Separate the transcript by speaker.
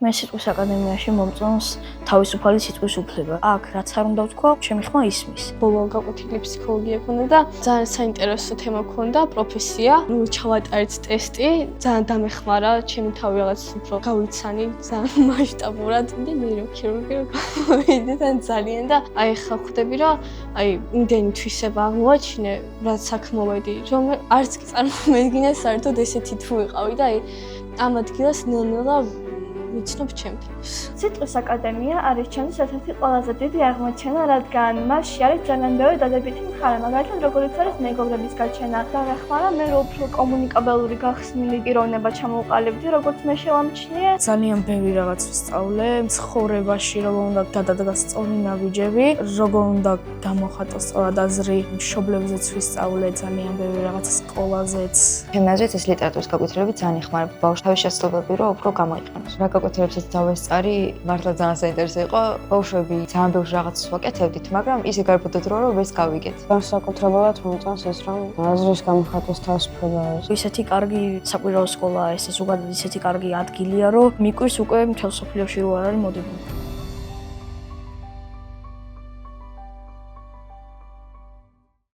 Speaker 1: მე სიტყვის აკადემიაში მომწონს თავისუფალი სიტყვის უფლება. აქ რაც არ უნდა ვთქვა, ჩემი ხმა ისმის.
Speaker 2: ბოლო გაკვეთილი ფსიქოლოგია ქონდა და ძალიან საინტერესო თემა ქონდა, პროფესია. ჩავატარეთ ტესტი, ძალიან დამეხმარა, ჩემი თავი რაღაც უფრო გავიცანი, ძალიან მასშტაბურად და ნეიროქირურგია გავიდი ძალიან და აი ხა ხვდები რომ აი იმდენი თვისება აღმოაჩინე, რაც საქმოვედი, რომ არც კი წარმომედგინე საერთოდ ესეთი თუ ვიყავი და აი ამ ადგილას ნელ-ნელა ვიცნობ ჩემთვის.
Speaker 3: სიტყვის აკადემია არის ჩემთვის ერთ-ერთი ყველაზე დიდი აღმოჩენა, რადგან მასში არის ძალიან ბევრი დადებითი მხარე, მაგალითად როგორიც არის მეგობრების გაჩენა. დამეხმარა მე უფრო კომუნიკაბელური გახსნილი პიროვნება ჩამოვყალიბდი, როგორც მე შევამჩნიე.
Speaker 1: ძალიან ბევრი რაღაც ვსწავლე, ცხოვრებაში როგორ უნდა გადადგას სწორი ნაბიჯები, როგორ უნდა გამოხატოს სწორადაზრი, მშობლებზეც ვისწავლე ძალიან ბევრი რაღაც სკოლაზეც.
Speaker 4: ჩემი აზრით ეს ლიტერატურის გაკვეთილები ძალიან ეხმარება ბავშვს თავის შესაძლებლობები რომ უფრო გამოიყენოს. რა გაკვეთილებსაც დავესწარი, მართლა ძალიან საინტერესო იყო. ბავშვები ძალიან ბევრ რაღაცას ვაკეთებდით, მაგრამ ისე გარბოდოთ რომ ვერც გავიგეთ.
Speaker 5: განსაკუთრებულად მომწონს ეს რომ აზრის გამოხატვის თავისუფლება არის.
Speaker 1: ისეთი კარგი საკვირაო სკოლაა ეს, ზოგადად ისეთი კარგი ადგილია, რომ მიკვირს უკვე მთელ სოფლიოში რო არ არის მოდებული.